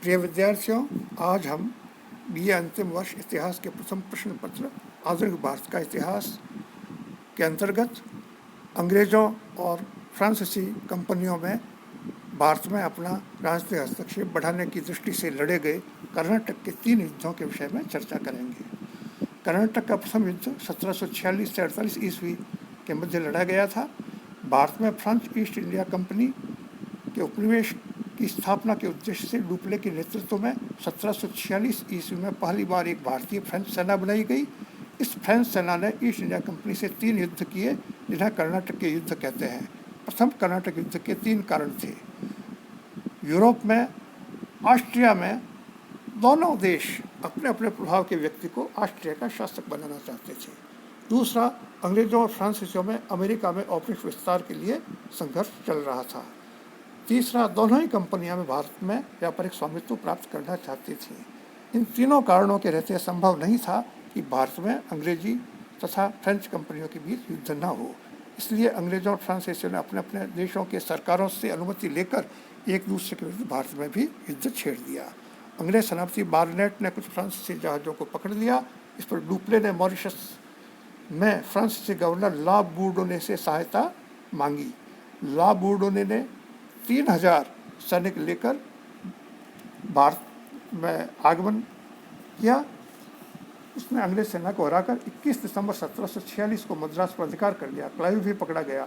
प्रिय विद्यार्थियों, आज हम बीए अंतिम वर्ष इतिहास के प्रथम प्रश्न पत्र आधुनिक भारत का इतिहास के अंतर्गत अंग्रेज़ों और फ्रांसीसी कंपनियों में भारत में अपना राजनीतिक हस्तक्षेप बढ़ाने की दृष्टि से लड़े गए कर्नाटक के 3 युद्धों के विषय में चर्चा करेंगे। कर्नाटक का प्रथम युद्ध 1746 से 48 ईस्वी के मध्य लड़ा गया था। भारत में फ्रेंच ईस्ट इंडिया कंपनी के उपनिवेश की स्थापना के उद्देश्य से डुप्ले के नेतृत्व में 1746 ईस्वी में पहली बार एक भारतीय फ्रेंच सेना बनाई गई। इस फ्रेंच सेना ने ईस्ट इंडिया कंपनी से 3 युद्ध किए, जिन्हें कर्नाटक के युद्ध कहते हैं। प्रथम कर्नाटक युद्ध के 3 कारण थे। यूरोप में, ऑस्ट्रिया में दोनों देश अपने अपने प्रभाव के व्यक्ति को ऑस्ट्रिया का शासक बनाना चाहते थे। दूसरा, अंग्रेजों और फ्रांसीसियों में अमेरिका में औपनिवेशिक विस्तार के लिए संघर्ष चल रहा था। तीसरा, दोनों ही कंपनियां में भारत में व्यापारिक स्वामित्व प्राप्त करना चाहती थी। इन तीनों कारणों के रहते संभव नहीं था कि भारत में अंग्रेजी तथा फ्रेंच कंपनियों के बीच युद्ध न हो। इसलिए अंग्रेजों और फ्रांसीसियों ने अपने अपने देशों के सरकारों से अनुमति लेकर एक दूसरे के विरुद्ध भारत में भी युद्ध छेड़ दिया। अंग्रेज सेनापति बार्नेट ने कुछ फ्रांसीसी जहाज़ों को पकड़ लिया। इस पर डुप्ले ने मॉरिशस में फ्रांसीसी गवर्नर ला बोurdonnaye से सहायता मांगी। ला बोurdonnaye ने 3000 सैनिक लेकर भारत में आगमन किया। उसने अंग्रेज सेना को हराकर 21 दिसंबर 1746 को मद्रास पर अधिकार कर लिया। क्लाइव भी पकड़ा गया।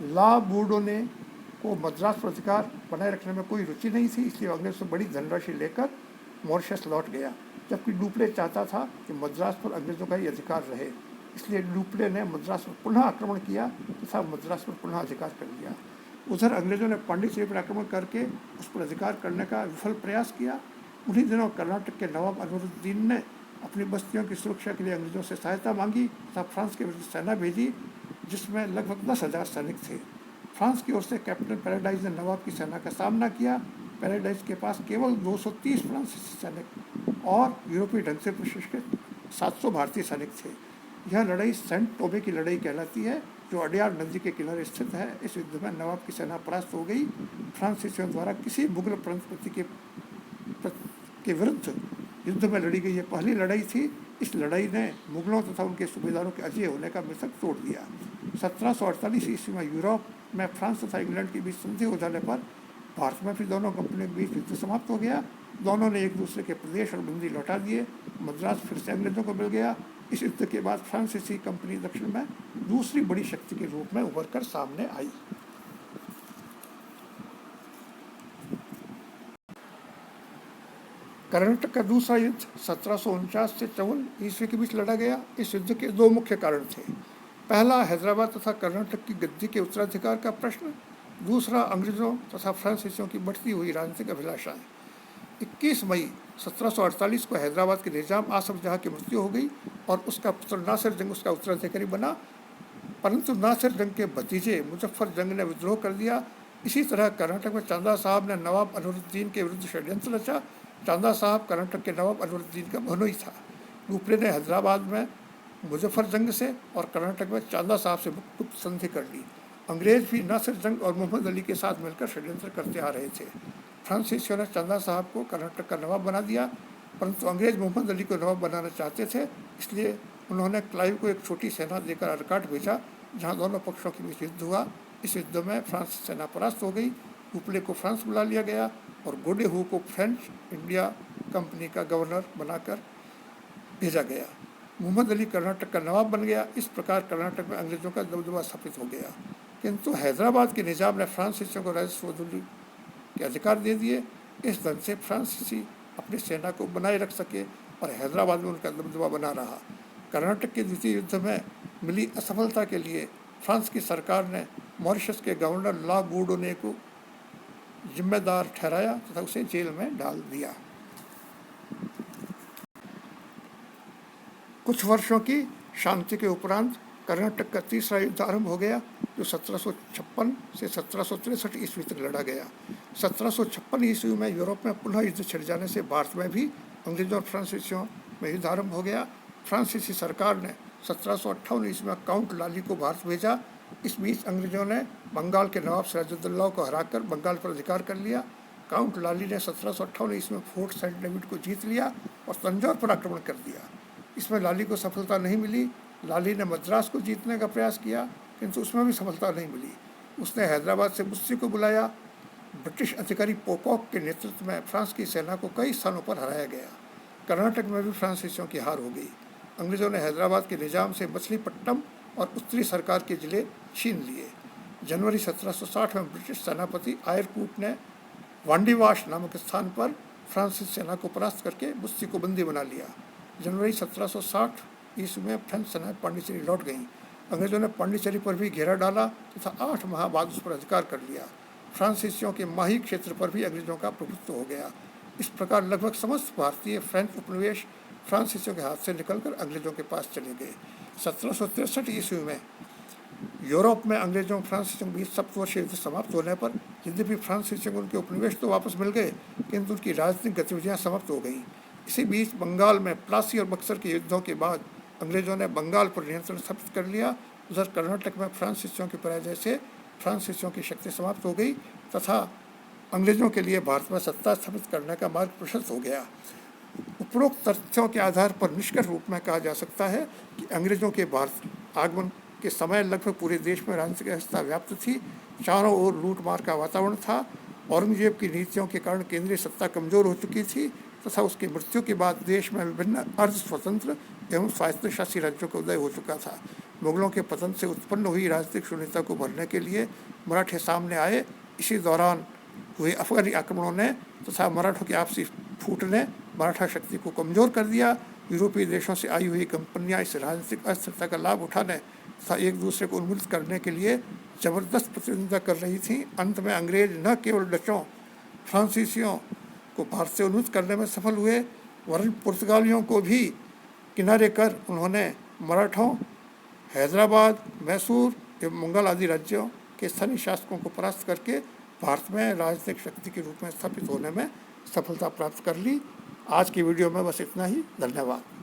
ला बोurdonnaye को मद्रास पर अधिकार बनाए रखने में कोई रुचि नहीं थी, इसलिए अंग्रेज से बड़ी धनराशि लेकर मॉरिशस लौट गया, जबकि डुप्ले चाहता था कि मद्रास पर अंग्रेजों का ही अधिकार रहे। इसलिए डुप्ले ने मद्रास पर पुनः आक्रमण किया तथा मद्रास पर पुनः अधिकार कर लिया। उधर अंग्रेजों ने पांडिचेरी पर आक्रमण करके उस पर अधिकार करने का विफल प्रयास किया। उन्हीं दिनों कर्नाटक के नवाब अनवरुद्दीन ने अपनी बस्तियों की सुरक्षा के लिए अंग्रेजों से सहायता मांगी तथा फ्रांस के विरुद्ध सेना भेजी, जिसमें लगभग 10,000 सैनिक थे। फ्रांस की ओर से कैप्टन पैराडाइज ने नवाब की सेना का सामना किया। पैराडाइज के पास केवल 230 फ्रांसीसी सैनिक और यूरोपीय ढंग से प्रशिक्षित 700 भारतीय सैनिक थे। यह लड़ाई सेंट टोबे की लड़ाई कहलाती है, जो अडयार नदी के किनारे स्थित है। इस युद्ध में नवाब की सेना परास्त हो गई। फ्रांसीसियों द्वारा किसी मुगल प्रधानमंत्री के विरुद्ध युद्ध में लड़ी गई यह पहली लड़ाई थी। इस लड़ाई ने मुगलों तथा उनके सूबेदारों के अजय होने का मिथक तोड़ दिया। 1748 ईस्वी में यूरोप में फ्रांस तथा इंग्लैंड के बीच संधि हो जाने पर भारत में फिर दोनों कंपनियों के बीच युद्ध समाप्त हो गया। दोनों ने एक दूसरे के प्रदेश और बंदी लौटा दिए। मद्रास फिर से अंग्रेजों को मिल गया। इस युद्ध के बाद फ्रांसीसी कंपनी दक्षिण में दूसरी बड़ी शक्ति के रूप में उभर कर सामने आई। कर्नाटक का दूसरा युद्ध 1749 से 54 ईस्वी के बीच लड़ा गया। इस युद्ध के 2 मुख्य कारण थे। पहला, हैदराबाद तथा कर्नाटक की गद्दी के उत्तराधिकार का प्रश्न। दूसरा, अंग्रेजों तथा फ्रांसीसियों की बढ़ती हुई राजनीतिक अभिलाषाएं। 21 मई 1748 को हैदराबाद के निजाम आसफ जहाँ की मृत्यु हो गई और उसका पुत्र नासिर जंग उसका उत्तराधिकारी बना, परंतु नासिर जंग के भतीजे मुजफ्फर जंग ने विद्रोह कर दिया। इसी तरह कर्नाटक में चांदा साहब ने नवाब अनवरुद्दीन के विरुद्ध षड्यंत्र रचा। चांदा साहब कर्नाटक के नवाब अनवरुद्दीन का बहनोई था। डुप्ले ने हैदराबाद में मुजफ्फर जंग से और कर्नाटक में चांदा साहब से गुप्त संधि कर ली। अंग्रेज भी नासिर जंग और मोहम्मद अली के साथ मिलकर षड्यंत्र करते आ रहे थे। फ्रांसीसियों ने चांदा साहब को कर्नाटक का नवाब बना दिया, परंतु अंग्रेज मोहम्मद अली को नवाब बनाना चाहते थे। इसलिए उन्होंने क्लाइव को एक छोटी सेना देकर आरकाट भेजा, जहां दोनों पक्षों के बीच युद्ध हुआ। इस युद्ध में फ्रांस सेना परास्त हो गई। डुप्ले को फ्रांस बुला लिया गया और गोडेहू को फ्रेंच इंडिया कंपनी का गवर्नर बनाकर भेजा गया। मोहम्मद अली कर्नाटक का नवाब बन गया। इस प्रकार कर्नाटक में अंग्रेजों का दबदबा स्थापित हो गया। किंतु हैदराबाद के निजाम ने फ्रांसीसियों को राजस्व वसूली के अधिकार दे दिए। इस ढंग से फ्रांसीसी अपनी सेना को बनाए रख सके और हैदराबाद में उनका दबदबा बना रहा। कर्नाटक के द्वितीय युद्ध में मिली असफलता के लिए फ्रांस की सरकार ने मॉरिशस के गवर्नर ला बोurdonnaye को जिम्मेदार ठहराया तथा उसे जेल में डाल दिया। कुछ वर्षों की शांति के उपरांत कर्नाटक का तीसरा युद्ध आरंभ हो गया, जो 1756 से 1763 ईस्वी तक लड़ा गया। 1756 ईस्वी में यूरोप में पुनः युद्ध छिड़ जाने से भारत में भी अंग्रेजों और फ्रांसीसियों में युद्ध आरंभ हो गया। फ्रांसीसी सरकार ने 1758 ईस्वी में काउंट लाली को भारत भेजा। इस बीच अंग्रेजों ने बंगाल के नवाब सिराजुद्दौला को हराकर बंगाल पर अधिकार कर लिया। काउंट लाली ने 1758 ईस्वी में फोर्ट सेंट डेविड को जीत लिया और तंजौर पर आक्रमण कर दिया। इसमें लाली को सफलता नहीं मिली। लाली ने मद्रास को जीतने का प्रयास किया, किंतु उसमें भी सफलता नहीं मिली। उसने हैदराबाद से बुस्सी को बुलाया। ब्रिटिश अधिकारी पोकॉक के नेतृत्व में फ्रांस की सेना को कई स्थानों पर हराया गया। कर्नाटक में भी फ्रांसीसियों की हार हो गई। अंग्रेज़ों ने हैदराबाद के निजाम से मछलीपट्टनम और उत्तरी सरकार के जिले छीन लिए। जनवरी 1760 में ब्रिटिश सेनापति आयरकूट ने वांडीवाश नामक स्थान पर फ्रांसीसी सेना को परास्त करके बुस्सी को बंदी बना लिया। जनवरी 1760 ईस्वी में फ्रेंच सेना पांडिचेरी लौट गई। अंग्रेज़ों ने पांडिचेरी पर भी घेरा डाला तथा 8 माह बाद उस पर अधिकार कर लिया। फ्रांसीसियों के माही क्षेत्र पर भी अंग्रेज़ों का प्रभुत्व हो गया। इस प्रकार लगभग समस्त भारतीय फ्रेंच उपनिवेश फ्रांसीसियों के हाथ से निकलकर अंग्रेज़ों के पास चले गए। 1763 ईस्वी में यूरोप में अंग्रेज़ों फ्रांसीसियों के बीच सप्तवर्षीय युद्ध समाप्त होने पर यद्यपि फ्रांसीसियों को उनके उपनिवेश तो वापस मिल गए, किंतु उनकी राजनीतिक गतिविधियाँ समाप्त हो गईं। इसी बीच बंगाल में प्लासी और बक्सर के युद्धों के बाद अंग्रेज़ों ने बंगाल पर नियंत्रण स्थापित कर लिया। उधर कर्नाटक में फ्रांसीसियों की पराजय से फ्रांसीसियों की शक्ति समाप्त हो गई तथा अंग्रेज़ों के लिए भारत में सत्ता स्थापित करने का मार्ग प्रशस्त हो गया। उपरोक्त तथ्यों के आधार पर निष्कर्ष रूप में कहा जा सकता है कि अंग्रेज़ों के भारत आगमन के समय लगभग पूरे देश में राजनीतिक अवस्था व्याप्त थी। चारों ओर लूटमार का वातावरण था। औरंगजेब की नीतियों के कारण केंद्रीय सत्ता कमज़ोर हो चुकी थी तथा उसकी मृत्यु के बाद देश में विभिन्न अर्ध स्वतंत्र एवं स्वायत्तशासी राज्यों का उदय हो चुका था। मुगलों के पतन से उत्पन्न हुई राजनीतिक शून्यता को भरने के लिए मराठे सामने आए। इसी दौरान हुए अफगानी आक्रमणों ने तथा मराठों की आपसी फूट ने मराठा शक्ति को कमज़ोर कर दिया। यूरोपीय देशों से आई हुई कंपनियां इस राजनीतिक अस्थिरता का लाभ उठाने तथा एक दूसरे को उन्मूलित करने के लिए जबरदस्त प्रतिद्वंदिता कर रही थीं। अंत में अंग्रेज न केवल डचों फ्रांसीसियों को भारत से उन्मूलित करने में सफल हुए, वरन पुर्तगालियों को भी किनारे कर उन्होंने मराठों, हैदराबाद, मैसूर एवं बंगाल आदि राज्यों के स्थानीय शासकों को परास्त करके भारत में राजनीतिक शक्ति के रूप में स्थापित होने में सफलता प्राप्त कर ली। आज की वीडियो में बस इतना ही। धन्यवाद।